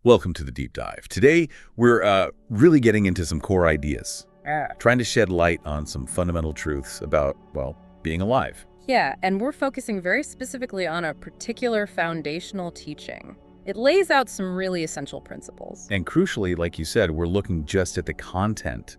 Welcome to the deep dive. Today, we're really getting into some core ideas, trying to shed light on some fundamental truths about, well, being alive. Yeah, and we're focusing very specifically on a particular foundational teaching. It lays out some really essential principles. And crucially, like you said, we're looking just at the content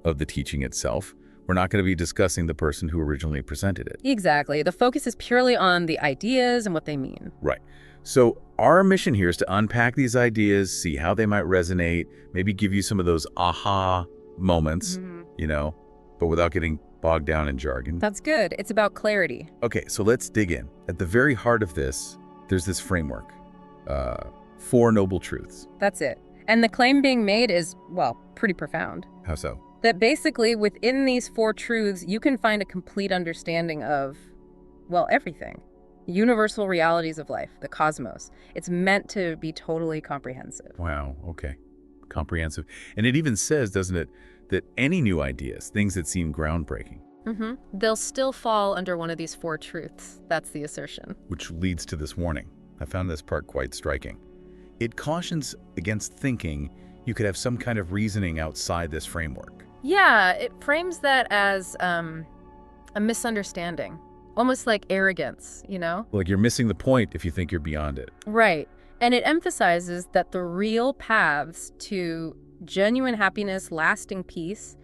of the teaching itself. We're not going to be discussing the person who originally presented it. Exactly. The focus is purely on the ideas and what they mean. Right. So our mission here is to unpack these ideas, see how they might resonate, maybe give you some of those aha moments, but without getting bogged down in jargon. That's good. It's about clarity. Okay, so let's dig in. At the very heart of this, there's this framework, 4 noble truths. That's it. And the claim being made is, well, pretty profound. How so? That basically within these 4 truths, you can find a complete understanding of, well, everything. Universal realities of life, the cosmos. It's meant to be totally comprehensive. Wow, okay. Comprehensive. And it even says, doesn't it, that any new ideas, things that seem groundbreaking, They'll still fall under one of these 4 truths. That's the assertion. which leads to this warning. I found this part quite striking. It cautions against thinking you could have some kind of reasoning outside this framework. Yeah, it frames that as a misunderstanding. Almost like arrogance, Like you're missing the point if you think you're beyond it. Right. And it emphasizes that the real paths to genuine happiness, lasting peace,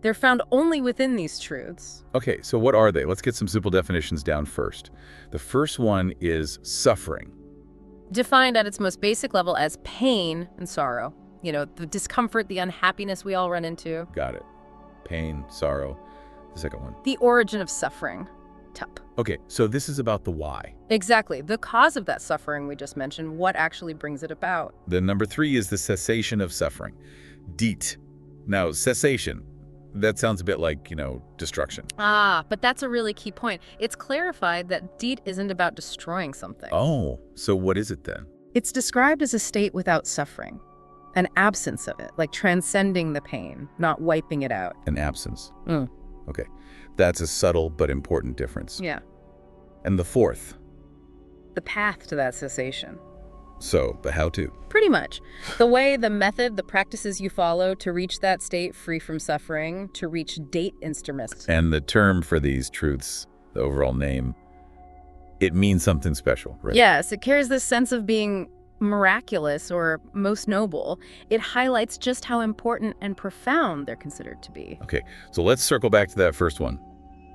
they're found only within these truths. Okay, so what are they? Let's get some simple definitions down first. The first one is suffering. Defined at its most basic level as pain and sorrow. The discomfort, the unhappiness we all run into. Got it. Pain, sorrow. The second one. The origin of suffering. Tup. Okay, so this is about the why. Exactly. The cause of that suffering we just mentioned, what actually brings it about. Then number 3 is the cessation of suffering. Deet. Now, cessation, that sounds a bit like, destruction. But that's a really key point. It's clarified that deet isn't about destroying something. Oh, so what is it then? It's described as a state without suffering, an absence of it, like transcending the pain, not wiping it out. An absence. Okay, that's a subtle but important difference. Yeah. And the 4th? The path to that cessation. So, the how-to. Pretty much. The way, the method, the practices you follow to reach that state free from suffering, to reach date instrument. And the term for these truths, the overall name, it means something special, right? Yes, it carries this sense of being miraculous or most noble. It highlights just how important and profound they're considered to be. Okay, so let's circle back to that first one.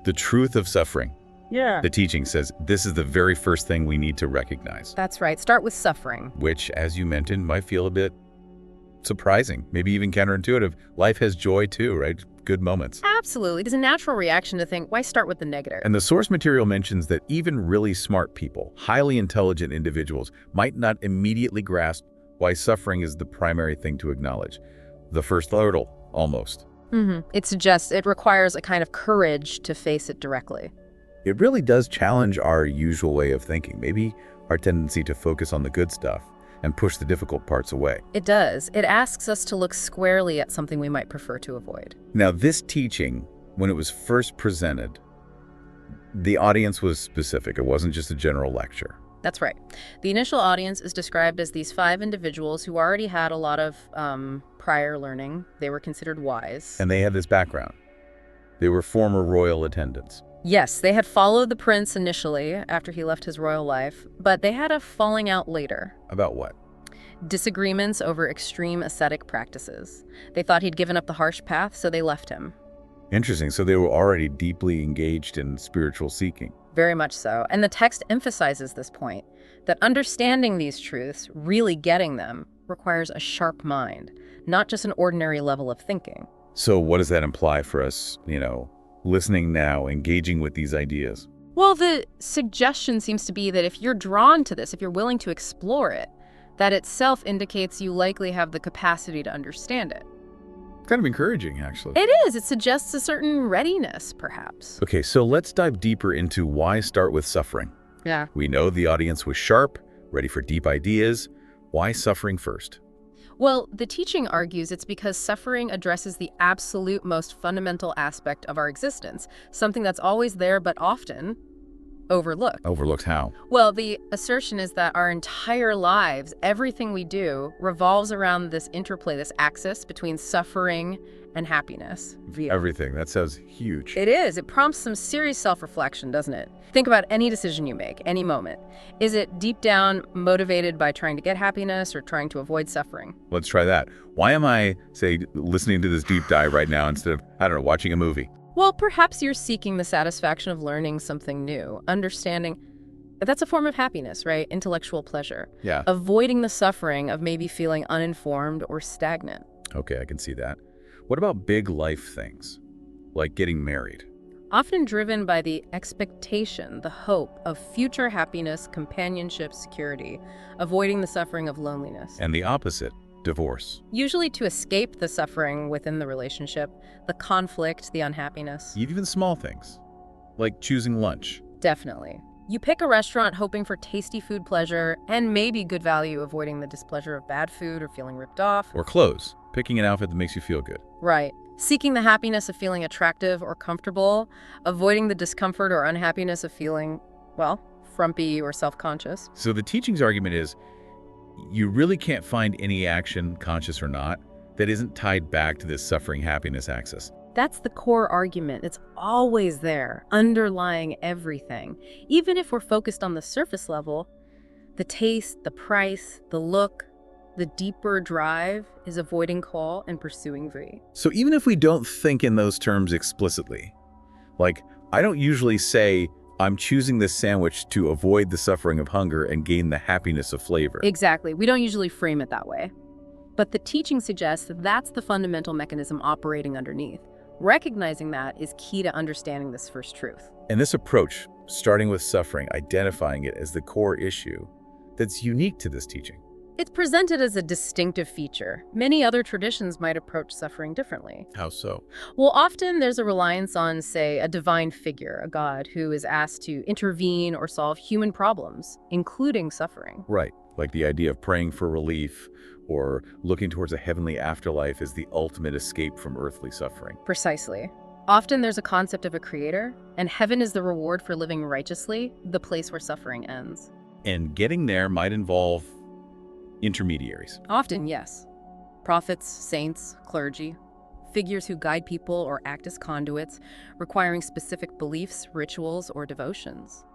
The truth of suffering. Yeah. The teaching says this is the very first thing we need to recognize. That's right. Start with suffering. Which, as you mentioned, might feel a bit surprising, maybe even counterintuitive. Life has joy too, right? Good moments. Absolutely. There's a natural reaction to think, why start with the negative? And the source material mentions that even really smart people, highly intelligent individuals, might not immediately grasp why suffering is the primary thing to acknowledge. The first hurdle, almost. It suggests it requires a kind of courage to face it directly. It really does challenge our usual way of thinking, maybe our tendency to focus on the good stuff and push the difficult parts away. It does. It asks us to look squarely at something we might prefer to avoid. Now, this teaching, when it was first presented, the audience was specific. It wasn't just a general lecture. That's right. The initial audience is described as these 5 individuals who already had a lot of prior learning. They were considered wise. And they had this background. They were former royal attendants. Yes, they had followed the prince initially after he left his royal life, but they had a falling out later. About what? Disagreements over extreme ascetic practices. They thought he'd given up the harsh path, so they left him. Interesting. So they were already deeply engaged in spiritual seeking. Very much so. And the text emphasizes this point, that understanding these truths, really getting them, requires a sharp mind, not just an ordinary level of thinking. So what does that imply for us, listening now, engaging with these ideas? Well, the suggestion seems to be that if you're drawn to this, if you're willing to explore it, that itself indicates you likely have the capacity to understand it. Kind of encouraging, actually. It is. It suggests a certain readiness, perhaps. Okay, so let's dive deeper into why start with suffering. Yeah. We know the audience was sharp, ready for deep ideas. Why suffering first? Well, the teaching argues it's because suffering addresses the absolute most fundamental aspect of our existence, something that's always there but often overlooked. Overlooked how? Well, the assertion is that our entire lives, everything we do, revolves around this interplay, this axis between suffering and happiness. Everything. That sounds huge. It is. It prompts some serious self-reflection, doesn't it? Think about any decision you make, any moment. Is it deep down motivated by trying to get happiness or trying to avoid suffering? Let's try that. Why am I, say, listening to this deep dive right now instead of, I don't know, watching a movie? Well, perhaps you're seeking the satisfaction of learning something new, understanding. That's a form of happiness, right? Intellectual pleasure. Yeah. Avoiding the suffering of maybe feeling uninformed or stagnant. Okay, I can see that. What about big life things, like getting married? Often driven by the expectation, the hope of future happiness, companionship, security, avoiding the suffering of loneliness. And the opposite, divorce. Usually to escape the suffering within the relationship, the conflict, the unhappiness. Even small things, like choosing lunch. Definitely. You pick a restaurant hoping for tasty food pleasure and maybe good value, avoiding the displeasure of bad food or feeling ripped off. Or clothes, picking an outfit that makes you feel good. Right. Seeking the happiness of feeling attractive or comfortable, avoiding the discomfort or unhappiness of feeling, well, frumpy or self-conscious. So the teaching's argument is, you really can't find any action, conscious or not, that isn't tied back to this suffering-happiness axis. That's the core argument. It's always there, underlying everything. Even if we're focused on the surface level, the taste, the price, the look, the deeper drive is avoiding call and pursuing V. So even if we don't think in those terms explicitly, like, I don't usually say, I'm choosing this sandwich to avoid the suffering of hunger and gain the happiness of flavor. Exactly. We don't usually frame it that way. But the teaching suggests that that's the fundamental mechanism operating underneath. Recognizing that is key to understanding this first truth. And this approach, starting with suffering, identifying it as the core issue, that's unique to this teaching. It's presented as a distinctive feature. Many other traditions might approach suffering differently. How so? Well, often there's a reliance on, say, a divine figure, a god, who is asked to intervene or solve human problems, including suffering. Right, like the idea of praying for relief or looking towards a heavenly afterlife as the ultimate escape from earthly suffering. Precisely. Often there's a concept of a creator, and heaven is the reward for living righteously, the place where suffering ends. And getting there might involve intermediaries. Often, yes. Prophets, saints, clergy, figures who guide people or act as conduits, requiring specific beliefs, rituals, or devotions.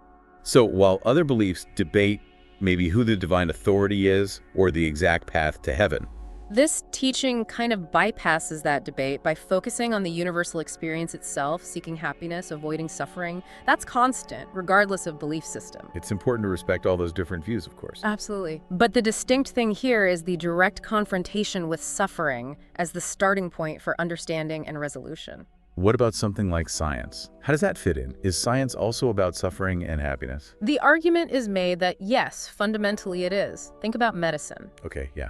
So while other beliefs debate maybe who the divine authority is or the exact path to heaven, this teaching kind of bypasses that debate by focusing on the universal experience itself, seeking happiness, avoiding suffering. That's constant, regardless of belief system. it's important to respect all those different views, of course. Absolutely. But the distinct thing here is the direct confrontation with suffering as the starting point for understanding and resolution. What about something like science? How does that fit in? Is science also about suffering and happiness? The argument is made that yes, fundamentally it is. Think about medicine. Okay, yeah.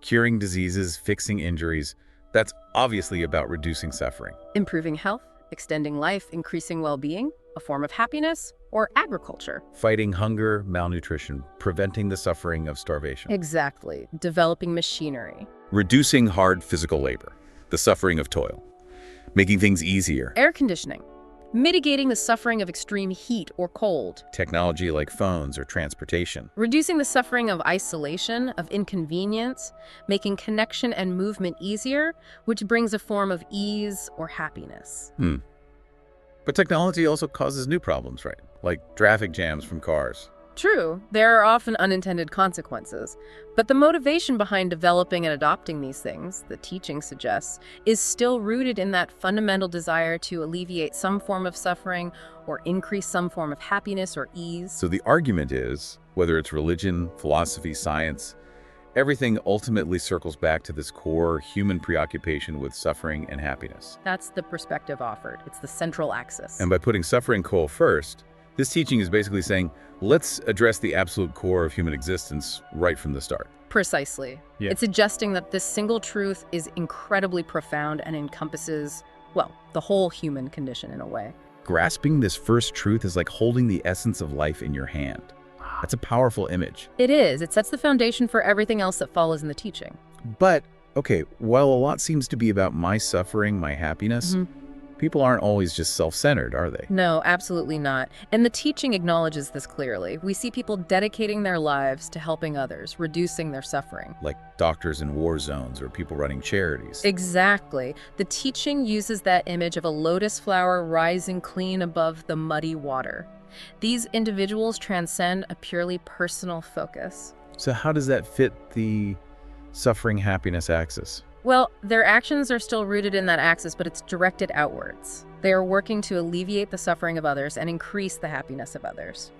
Curing diseases, fixing injuries, that's obviously about reducing suffering. Improving health, extending life, increasing well-being, a form of happiness, or agriculture. Fighting hunger, malnutrition, preventing the suffering of starvation. Exactly. Developing machinery. Reducing hard physical labor, the suffering of toil. Making things easier. Air conditioning. Mitigating the suffering of extreme heat or cold. Technology like phones or transportation. Reducing the suffering of isolation, of inconvenience, making connection and movement easier, which brings a form of ease or happiness. But technology also causes new problems, right? Like traffic jams from cars. True, there are often unintended consequences, but the motivation behind developing and adopting these things, the teaching suggests, is still rooted in that fundamental desire to alleviate some form of suffering or increase some form of happiness or ease. So the argument is, whether it's religion, philosophy, science, everything ultimately circles back to this core human preoccupation with suffering and happiness. That's the perspective offered. It's the central axis. And by putting suffering core first, this teaching is basically saying, let's address the absolute core of human existence right from the start. Precisely. Yeah. It's suggesting that this single truth is incredibly profound and encompasses, well, the whole human condition in a way. Grasping this first truth is like holding the essence of life in your hand. That's a powerful image. It is. It sets the foundation for everything else that follows in the teaching. But, okay, while a lot seems to be about my suffering, my happiness, People aren't always just self-centered, are they? No, absolutely not. And the teaching acknowledges this clearly. We see people dedicating their lives to helping others, reducing their suffering. Like doctors in war zones or people running charities. Exactly. The teaching uses that image of a lotus flower rising clean above the muddy water. These individuals transcend a purely personal focus. So how does that fit the suffering-happiness axis? Well, their actions are still rooted in that axis, but it's directed outwards. They are working to alleviate the suffering of others and increase the happiness of others.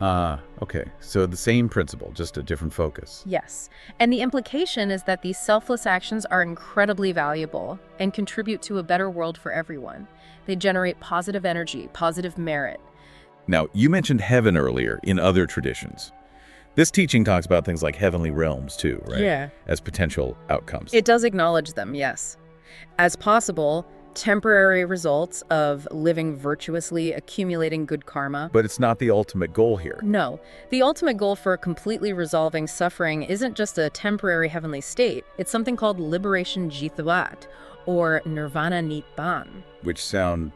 Okay. So the same principle, just a different focus. Yes. And the implication is that these selfless actions are incredibly valuable and contribute to a better world for everyone. They generate positive energy, positive merit. Now, you mentioned heaven earlier in other traditions. This teaching talks about things like heavenly realms too, right? Yeah. As potential outcomes. It does acknowledge them, yes. As possible, temporary results of living virtuously, accumulating good karma. But it's not the ultimate goal here. No. The ultimate goal for completely resolving suffering isn't just a temporary heavenly state. It's something called liberation jitvat, or nirvana nibbana. Which sound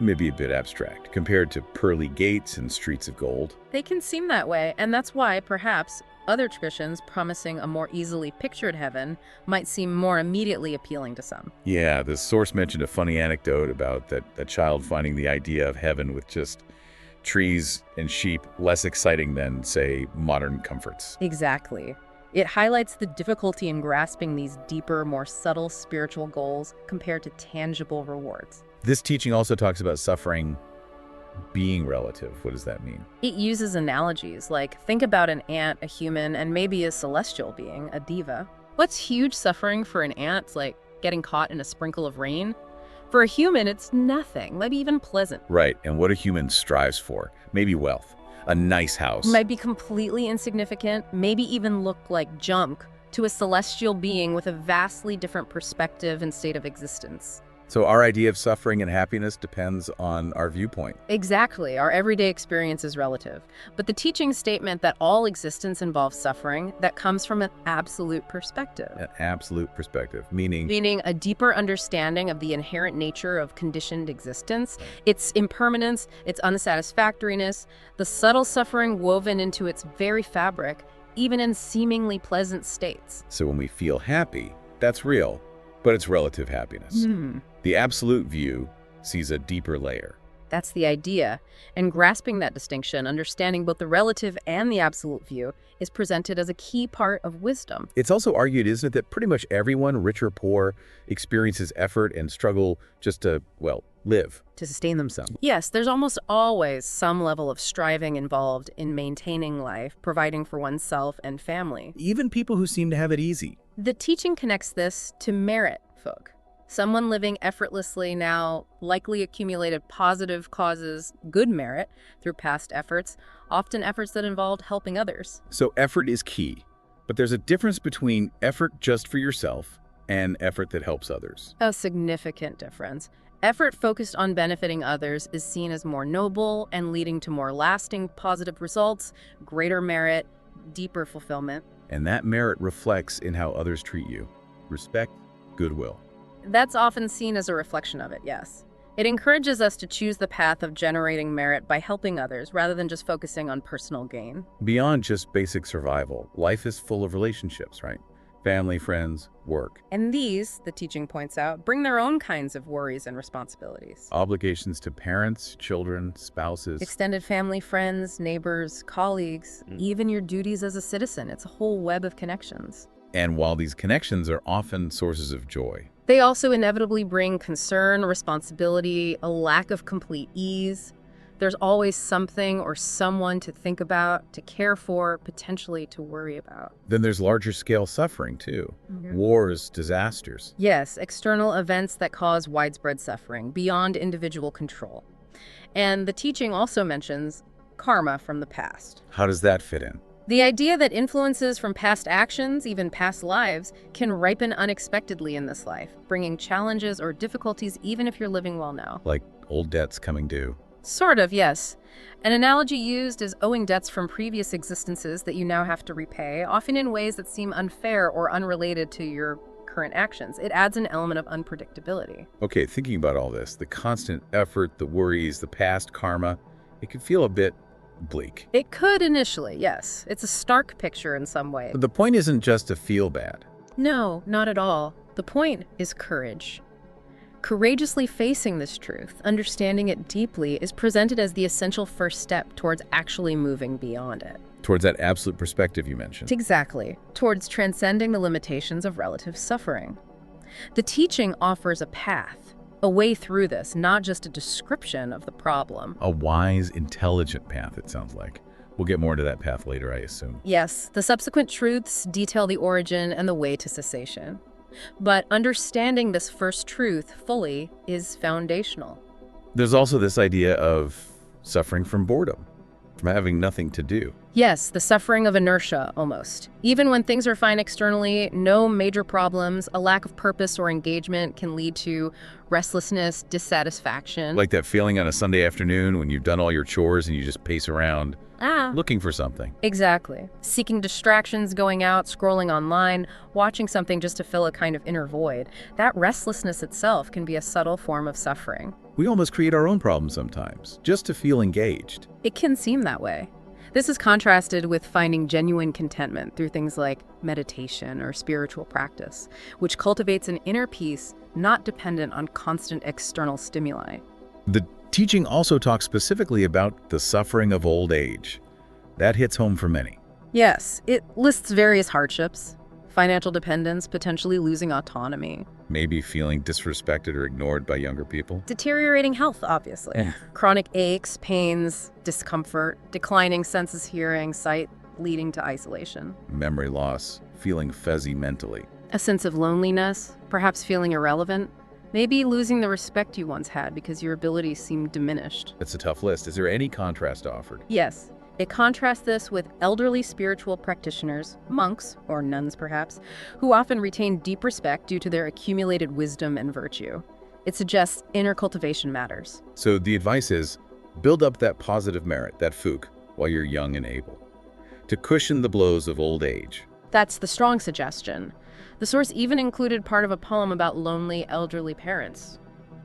maybe a bit abstract compared to pearly gates and streets of gold. They can seem that way, and that's why, perhaps, other traditions promising a more easily pictured heaven might seem more immediately appealing to some. Yeah, the source mentioned a funny anecdote about that child finding the idea of heaven with just trees and sheep less exciting than, say, modern comforts. Exactly. It highlights the difficulty in grasping these deeper, more subtle spiritual goals compared to tangible rewards. This teaching also talks about suffering being relative. What does that mean? It uses analogies like, think about an ant, a human, and maybe a celestial being, a diva. What's huge suffering for an ant, like getting caught in a sprinkle of rain? For a human, it's nothing, maybe even pleasant. Right, and what a human strives for. Maybe wealth, a nice house. Might be completely insignificant, maybe even look like junk to a celestial being with a vastly different perspective and state of existence. So our idea of suffering and happiness depends on our viewpoint. Exactly. Our everyday experience is relative. But the teaching statement that all existence involves suffering, that comes from an absolute perspective. An absolute perspective, meaning Meaning a deeper understanding of the inherent nature of conditioned existence, its impermanence, its unsatisfactoriness, the subtle suffering woven into its very fabric, even in seemingly pleasant states. So when we feel happy, that's real, but it's relative happiness. The absolute view sees a deeper layer. That's the idea. And grasping that distinction, understanding both the relative and the absolute view, is presented as a key part of wisdom. It's also argued, isn't it, that pretty much everyone, rich or poor, experiences effort and struggle just to, well, live, to sustain themselves. Yes, there's almost always some level of striving involved in maintaining life, providing for oneself and family. Even people who seem to have it easy. The teaching connects this to merit folk. Someone living effortlessly now likely accumulated positive causes, good merit, through past efforts, often efforts that involved helping others. So effort is key, but there's a difference between effort just for yourself and effort that helps others. A significant difference. Effort focused on benefiting others is seen as more noble and leading to more lasting positive results, greater merit, deeper fulfillment. And that merit reflects in how others treat you. Respect, goodwill. That's often seen as a reflection of it, yes. It encourages us to choose the path of generating merit by helping others rather than just focusing on personal gain. Beyond just basic survival, life is full of relationships, right? Family, friends, work. And these, the teaching points out, bring their own kinds of worries and responsibilities. Obligations to parents, children, spouses. Extended family, friends, neighbors, colleagues, even your duties as a citizen. It's a whole web of connections. And while these connections are often sources of joy, they also inevitably bring concern, responsibility, a lack of complete ease. There's always something or someone to think about, to care for, potentially to worry about. Then there's larger scale suffering too. Wars, disasters. Yes, external events that cause widespread suffering beyond individual control. And the teaching also mentions karma from the past. How does that fit in? The idea that influences from past actions, even past lives, can ripen unexpectedly in this life, bringing challenges or difficulties even if you're living well now. Like old debts coming due. Sort of, yes. An analogy used is owing debts from previous existences that you now have to repay, often in ways that seem unfair or unrelated to your current actions. It adds an element of unpredictability. Okay, thinking about all this, the constant effort, the worries, the past karma, it can feel a bit bleak. It could initially, yes. It's a stark picture in some way. But the point isn't just to feel bad. No, not at all. The point is courage. Courageously facing this truth, understanding it deeply, is presented as the essential first step towards actually moving beyond it. Towards that absolute perspective you mentioned. Exactly. Towards transcending the limitations of relative suffering. The teaching offers a path, a way through this, not just a description of the problem. A wise, intelligent path, it sounds like. We'll get more into that path later, I assume. Yes, the subsequent truths detail the origin and the way to cessation. But understanding this first truth fully is foundational. There's also this idea of suffering from boredom, from having nothing to do. Yes, the suffering of inertia, almost. Even when things are fine externally, no major problems, a lack of purpose or engagement can lead to restlessness, dissatisfaction. Like that feeling on a Sunday afternoon when you've done all your chores and you just pace around looking for something. Exactly. Seeking distractions, going out, scrolling online, watching something just to fill a kind of inner void. That restlessness itself can be a subtle form of suffering. We almost create our own problems sometimes, just to feel engaged. It can seem that way. This is contrasted with finding genuine contentment through things like meditation or spiritual practice, which cultivates an inner peace not dependent on constant external stimuli. The teaching also talks specifically about the suffering of old age. That hits home for many. Yes, it lists various hardships, financial dependence, potentially losing autonomy. Maybe feeling disrespected or ignored by younger people. Deteriorating health, obviously. Chronic aches, pains, discomfort, declining senses hearing, sight, leading to isolation. Memory loss, feeling fuzzy mentally. A sense of loneliness, perhaps feeling irrelevant. Maybe losing the respect you once had because your abilities seemed diminished. It's a tough list. Is there any contrast offered? Yes. It contrasts this with elderly spiritual practitioners, monks, or nuns perhaps, who often retain deep respect due to their accumulated wisdom and virtue. It suggests inner cultivation matters. So the advice is, build up that positive merit, that fuk, while you're young and able, to cushion the blows of old age. That's the strong suggestion. The source even included part of a poem about lonely elderly parents.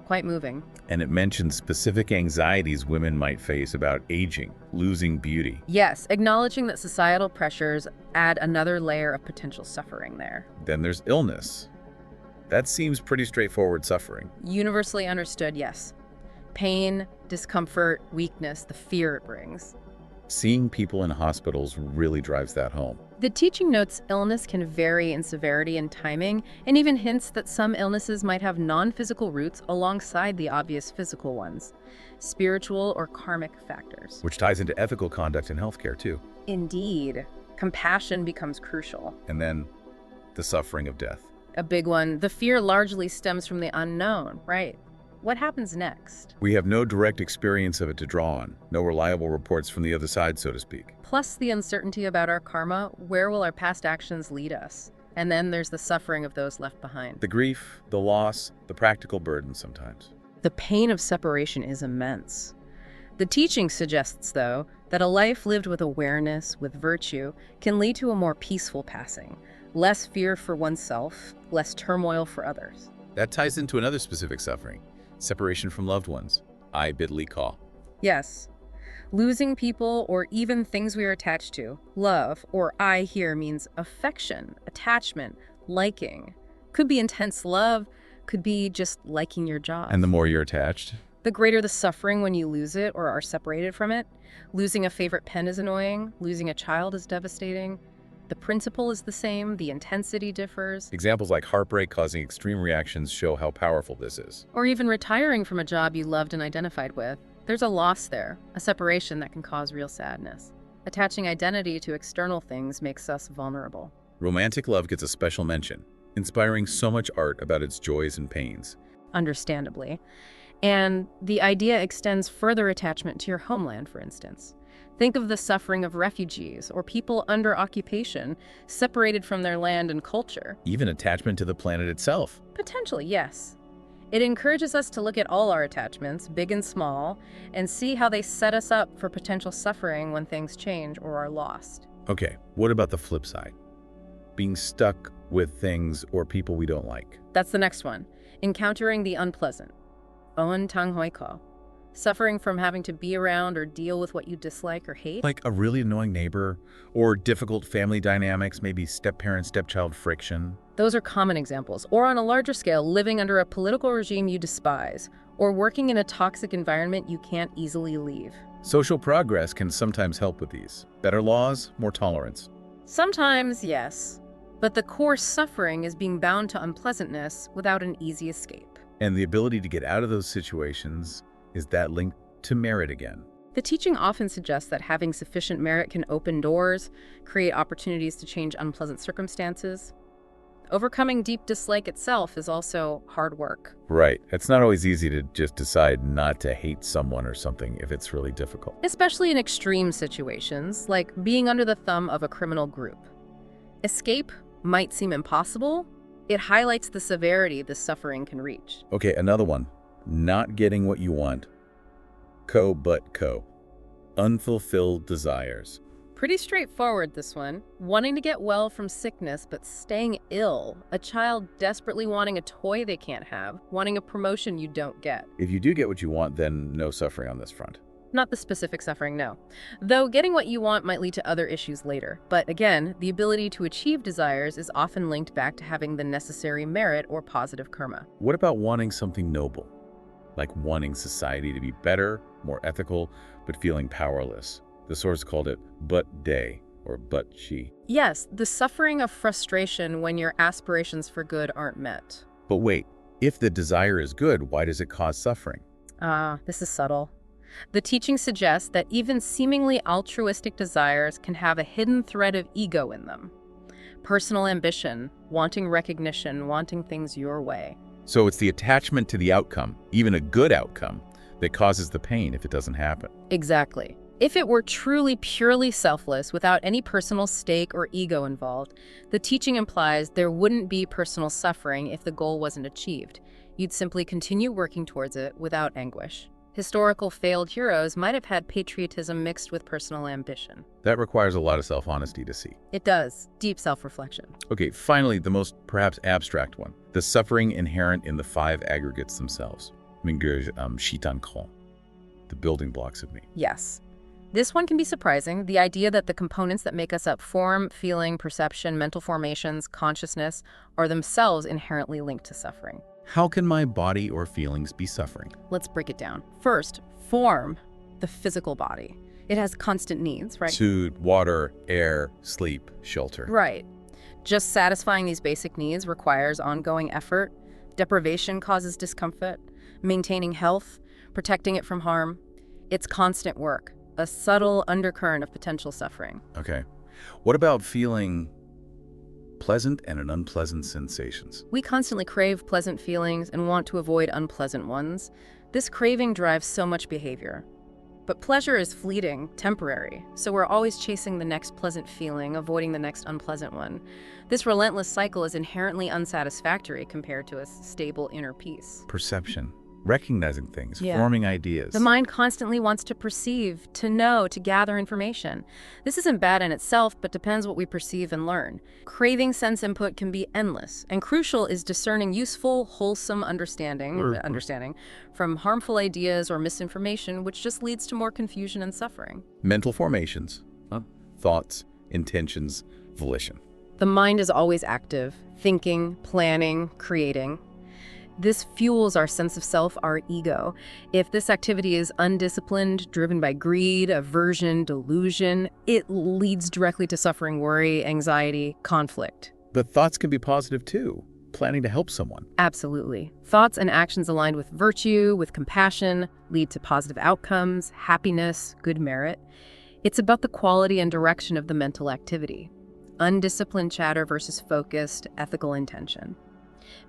Quite moving. And it mentions specific anxieties women might face about aging, losing beauty. Yes, acknowledging that societal pressures add another layer of potential suffering there. Then there's illness. That seems pretty straightforward suffering. Universally understood, yes. Pain, discomfort, weakness, the fear it brings. Seeing people in hospitals really drives that home. The teaching notes illness can vary in severity and timing, and even hints that some illnesses might have non-physical roots alongside the obvious physical ones, spiritual or karmic factors. Which ties into ethical conduct in healthcare too. Indeed. Compassion becomes crucial. And then the suffering of death. A big one. The fear largely stems from the unknown, right? What happens next? We have no direct experience of it to draw on, no reliable reports from the other side, so to speak. Plus the uncertainty about our karma, where will our past actions lead us? And then there's the suffering of those left behind. The grief, the loss, the practical burden sometimes. The pain of separation is immense. The teaching suggests, though, that a life lived with awareness, with virtue, can lead to a more peaceful passing, less fear for oneself, less turmoil for others. That ties into another specific suffering. Separation from loved ones. I bit.ly call. Yes. Losing people or even things we are attached to. Love, or I here, means affection, attachment, liking. Could be intense love, could be just liking your job. And the more you're attached? The greater the suffering when you lose it or are separated from it. Losing a favorite pen is annoying. Losing a child is devastating. The principle is the same, the intensity differs. Examples like heartbreak causing extreme reactions show how powerful this is. Or even retiring from a job you loved and identified with. There's a loss there, a separation that can cause real sadness. Attaching identity to external things makes us vulnerable. Romantic love gets a special mention, inspiring so much art about its joys and pains. Understandably. And the idea extends further attachment to your homeland, for instance. Think of the suffering of refugees or people under occupation, separated from their land and culture. Even attachment to the planet itself. Potentially, yes. It encourages us to look at all our attachments, big and small, and see how they set us up for potential suffering when things change or are lost. Okay, what about the flip side? Being stuck with things or people we don't like. That's the next one. Encountering the unpleasant. On tang hoi ko. Suffering from having to be around or deal with what you dislike or hate. Like a really annoying neighbor or difficult family dynamics, maybe step-parent, stepchild friction. Those are common examples. Or on a larger scale, living under a political regime you despise, or working in a toxic environment you can't easily leave. Social progress can sometimes help with these. Better laws, more tolerance. Sometimes, yes. But the core suffering is being bound to unpleasantness without an easy escape. And the ability to get out of those situations is that linked to merit again. The teaching often suggests that having sufficient merit can open doors, create opportunities to change unpleasant circumstances. Overcoming deep dislike itself is also hard work. Right. It's not always easy to just decide not to hate someone or something if it's really difficult. Especially in extreme situations, like being under the thumb of a criminal group. Escape might seem impossible. It highlights the severity the suffering can reach. Okay, another one. Not getting what you want. Co. Unfulfilled desires. Pretty straightforward, this one. Wanting to get well from sickness, but staying ill. A child desperately wanting a toy they can't have, wanting a promotion you don't get. If you do get what you want, then no suffering on this front. Not the specific suffering, no. Though getting what you want might lead to other issues later. But again, the ability to achieve desires is often linked back to having the necessary merit or positive karma. What about wanting something noble? Like wanting society to be better, more ethical, but feeling powerless. The source called it but day or but chi. Yes, the suffering of frustration when your aspirations for good aren't met. But wait, if the desire is good, why does it cause suffering? This is subtle. The teaching suggests that even seemingly altruistic desires can have a hidden thread of ego in them. Personal ambition, wanting recognition, wanting things your way. So it's the attachment to the outcome, even a good outcome, that causes the pain if it doesn't happen. Exactly. If it were truly purely selfless, without any personal stake or ego involved, the teaching implies there wouldn't be personal suffering if the goal wasn't achieved. You'd simply continue working towards it without anguish. Historical failed heroes might have had patriotism mixed with personal ambition. That requires a lot of self-honesty to see. It does. Deep self-reflection. Okay, finally, the most perhaps abstract one. The suffering inherent in the 5 aggregates themselves. The building blocks of me. Yes. This one can be surprising. The idea that the components that make us up, form, feeling, perception, mental formations, consciousness, are themselves inherently linked to suffering. How can my body or feelings be suffering? Let's break it down. First, form, the physical body. It has constant needs, right? Food, water, air, sleep, shelter. Right. Just satisfying these basic needs requires ongoing effort. Deprivation causes discomfort. Maintaining health, protecting it from harm. It's constant work, a subtle undercurrent of potential suffering. Okay. What about feeling pleasant and unpleasant sensations? We constantly crave pleasant feelings and want to avoid unpleasant ones. This craving drives so much behavior. But pleasure is fleeting, temporary, so we're always chasing the next pleasant feeling, avoiding the next unpleasant one. This relentless cycle is inherently unsatisfactory compared to a stable inner peace. Perception. Recognizing things, Yeah. forming ideas. The mind constantly wants to perceive, to know, to gather information. This isn't bad in itself, but depends what we perceive and learn. Craving sense input can be endless, and crucial is discerning useful, wholesome understanding from harmful ideas or misinformation, which just leads to more confusion and suffering. Mental formations, thoughts, intentions, volition. The mind is always active, thinking, planning, creating. This fuels our sense of self, our ego. If this activity is undisciplined, driven by greed, aversion, delusion, it leads directly to suffering, worry, anxiety, conflict. But thoughts can be positive too, planning to help someone. Absolutely. Thoughts and actions aligned with virtue, with compassion, lead to positive outcomes, happiness, good merit. It's about the quality and direction of the mental activity. Undisciplined chatter versus focused, ethical intention.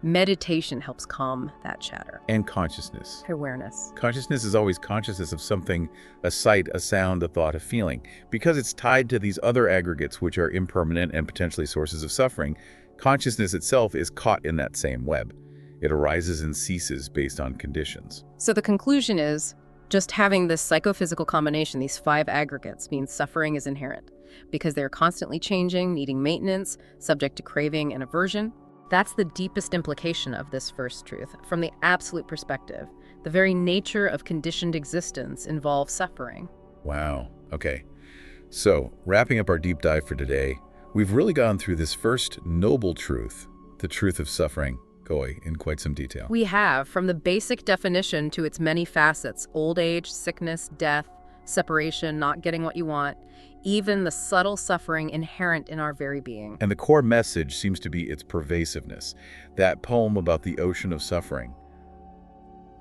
Meditation helps calm that chatter. And consciousness. Awareness. Consciousness is always consciousness of something, a sight, a sound, a thought, a feeling. Because it's tied to these other aggregates which are impermanent and potentially sources of suffering, consciousness itself is caught in that same web. It arises and ceases based on conditions. So the conclusion is, just having this psychophysical combination, these 5 aggregates, means suffering is inherent. because they're constantly changing, needing maintenance, subject to craving and aversion. That's the deepest implication of this first truth. From the absolute perspective, the very nature of conditioned existence involves suffering. Wow. Okay. So, wrapping up our deep dive for today, we've really gone through this first noble truth, the truth of suffering, in quite some detail. We have, from the basic definition to its many facets, old age, sickness, death, separation, not getting what you want, even the subtle suffering inherent in our very being. And the core message seems to be its pervasiveness. That poem about the ocean of suffering,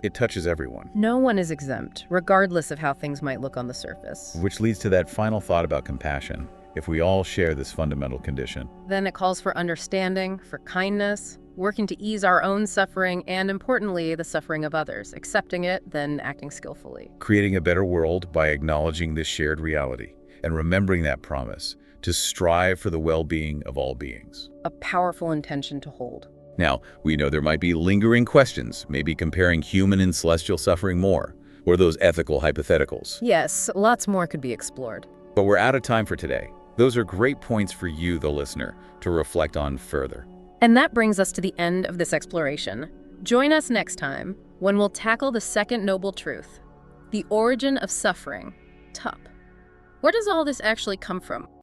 it touches everyone. No one is exempt, regardless of how things might look on the surface. Which leads to that final thought about compassion. If we all share this fundamental condition, then it calls for understanding, for kindness, working to ease our own suffering, and importantly, the suffering of others, accepting it, then acting skillfully. Creating a better world by acknowledging this shared reality and remembering that promise to strive for the well-being of all beings. A powerful intention to hold. Now, we know there might be lingering questions, maybe comparing human and celestial suffering more, or those ethical hypotheticals. Yes, lots more could be explored. But we're out of time for today. Those are great points for you, the listener, to reflect on further. And that brings us to the end of this exploration. Join us next time when we'll tackle the second noble truth, the origin of suffering, tup. Where does all this actually come from?